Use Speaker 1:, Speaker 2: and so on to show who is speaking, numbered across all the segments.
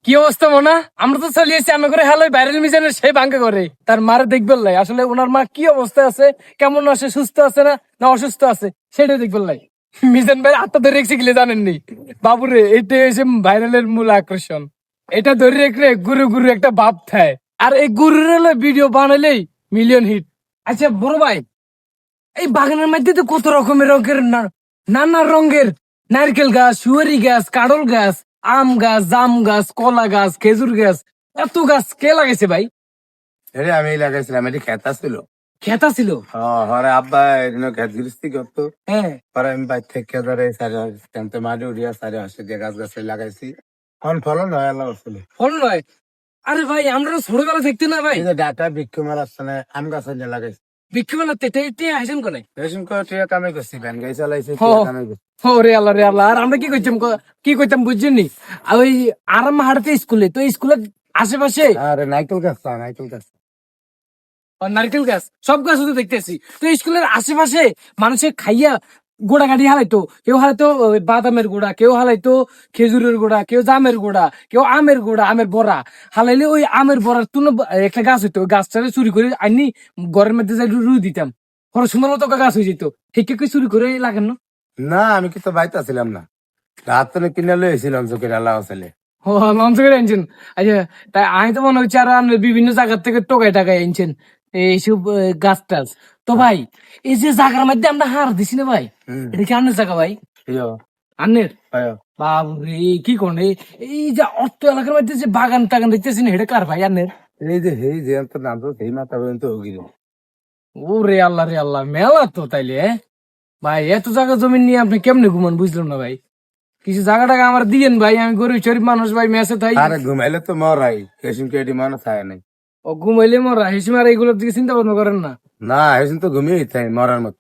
Speaker 1: কি অবস্থা মনে আমরা তো চলিয়েছি আমি করে হ্যালো ভাইরাল মিজানের সেই ভাঙ্গা করে তার মারে দেখবেন লাই আসলে ওনার মা কি অবস্থা আছে, কেমন আছে, সুস্থ আছে না না অসুস্থ আছে সেটাই দেখবেন লাই। মিজান ভাই আত্মা ধরে রেখেছে গেলে জানেননি বাবুরে, এটা হচ্ছে ভাইরালের মূল আকর্ষণ। এটা ধরে রেখে গুরু গুরু একটা ভাব থায়, আর এই গুরুর ভিডিও বানালেই মিলিয়ন হিট। আচ্ছা বড় ভাই, এই বাগানের মধ্যে তো কত রকমের রঙের নানা রঙের নারকেল গাছ, সুয়ারি গাছ, কাডল গাছ, আম গাছ, জাম গাছ, কলা গাছ, খেজুর গাছ, এত গাছ কে লাগাইছে ভাই?
Speaker 2: আমি লাগাইছিলাম, এটি খেতা ছিল।
Speaker 1: খেতা ছিল?
Speaker 2: হরে আব্বা এদিন খেত গৃহস্থী করতো।
Speaker 1: হ্যাঁ।
Speaker 2: পরে আমি বাইর থেকে ধরে সারে মাটি উড়িয়া সারে হাসে দিয়ে গাছ গাছে লাগাইছি। ফল ফলন হয় আল্লাহ আসলে।
Speaker 1: ফল নয়? আরে ভাই আমরা ছোটবেলা দেখতে না ভাই,
Speaker 2: ডাটা বৃক্ষ মেলা আসছে আম গাছ লাগাইছি।
Speaker 1: বিক্ষমেলা তেটে আসেন কোনে
Speaker 2: রেশন করে টিয়া কামে করছি, ভ্যান গাড়ি চালাইছি, কামে করছি।
Speaker 1: রে আল্লাহ রে আল্লাহ। আর আমরা কি করতাম বুঝছেন নি, ওই আরাম হাঁটতে স্কুলে, তো স্কুলের আশেপাশে
Speaker 2: আরে নাইকেল গাছ নাইকেল গাছ
Speaker 1: নারকেল গাছ, সব গাছ তো দেখতেছি। তো স্কুলের আশেপাশে মানুষের খাইয়া গোড়া কাটি হালাইতো, কেউ হালাইতো বাদামের গোড়া, কেউ হালাইতো খেজুরের গোড়া, কেউ জামের গোড়া, কেউ আমের গোড়া, আমের বড়া হালাইলে ওই আমের বড়ার তুলো একটা গাছ হইতো, ওই গাছটারে চুরি করে আনি ঘরের মধ্যে যাই রুই দিতাম, পরে সুন্দর মতো গাছ হয়ে যেত। ঠিক কি চুরি করে লাগান না?
Speaker 2: না আমি কি তো বাইতে ছিলাম না, রাত তো কিনে লইছিলাম চোখের আল্লাহ আসলে।
Speaker 1: ও লঞ্চ করে আনছেন? আচ্ছা, তাই আমি তো মনে হচ্ছে আর বিভিন্ন জায়গা থেকে টোকাই টাকাই আনছেন এইসব গাছ টাছ। তো ভাই এই যে জায়গার মধ্যে আমরা হার দিছি না ভাই, এটা কি আন্নের জায়গা ভাই? আন্নের? বাবরে কি কোন এই যে অর্থ এলাকার মধ্যে যে বাগান টাগান দেখতেছি না, এটা কার ভাই আন্নের?
Speaker 2: এই যে তোর নাম তো সেই মাথা পর্যন্ত হগিল।
Speaker 1: ও রে আল্লাহ মেলা তো তাইলে। ভাই এত জায়গা জমি নিয়ে আপনি কেমনে ঘুমান বুঝলাম না ভাই, কিছু জায়গা টাকা আমার দিয়েন ভাই, আমি গরিব শরীফ মানুষ ভাই, মেসে থাই।
Speaker 2: আরে ঘুমাইলে তো মরাই, কেসিম কেটি মানুষ থাকে নাই।
Speaker 1: ও ঘুমাইলে মরা, হিসিমার এইগুলোর দিকে চিন্তা ভাবনা করেন না?
Speaker 2: না এখন তো ঘুমিয়ে থাকে মরার মতো।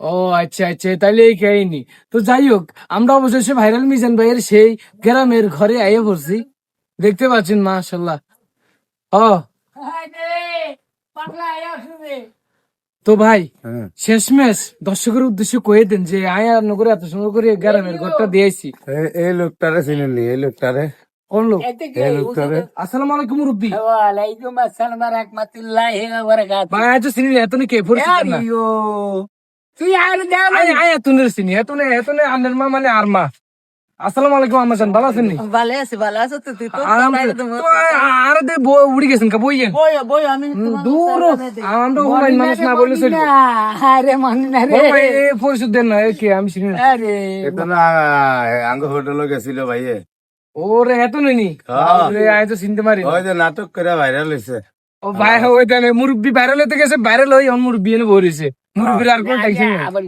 Speaker 1: ও আচ্ছা তাইলে এই কাহিনী। তো যাই হোক, আমরা অবশেষে ভাইরাল মিজান ভাইয়ের সেই গ্রামের ঘরে আইয়া পড়ছি, দেখতে পাচ্ছেন মাশাল্লাহ। ও তো ভাই শেষমেশ দর্শকের উদ্দেশ্যে কয়ে দেন যে আয়া নগরে এত সুন্দর করে গ্রামের ঘরটা দিয়েছি।
Speaker 2: এই লোকটারে চিনেননি? এই লোকটারে
Speaker 1: কোন লোক?
Speaker 2: এই লোকটারে
Speaker 1: আসসালামু আলাইকুম মুরব্বি।
Speaker 3: ওয়ালাইকুম আসসালাম ওয়া রাহমাতুল্লাহি ওয়া বারাকাতুহু।
Speaker 1: ভাই আজ চিনি এত কে পরিচিত না।
Speaker 3: তুই আর দেও না।
Speaker 1: আয়া তুমি চিনি এতনে আন্নের মা মানে আর মা। আসসালামু আলাইকুম আম্মা জান, ভালো আছেন নি?
Speaker 3: ভালো আছো তো তুই? তো
Speaker 1: আর দে উড়ি গেছেন কা বইয়েন
Speaker 3: বই আমি
Speaker 1: দূর আমরা হুমায়ুন মানুষ না বললে চলবে।
Speaker 3: আরে মানি না রে।
Speaker 1: বড় ভাই এই পরিচয় দেন না, কে আমি চিনি না।
Speaker 3: আরে
Speaker 2: এটা না আঙ্গ হোটেলে গেছিল ভাইয়ে।
Speaker 1: ওরে এত নইনি আয় তো চিনতে পারি।
Speaker 2: ওই যে নাটক করে ভাইরাল হয়েছে।
Speaker 1: ও ভাই ওই মুরব্বী ভাইরাল হতে গেছে, ভাইরাল হয়ে মুরব্বী এনে ভরেছে, মুরব্বীর আর কোন টেনশন নেই।
Speaker 3: আবার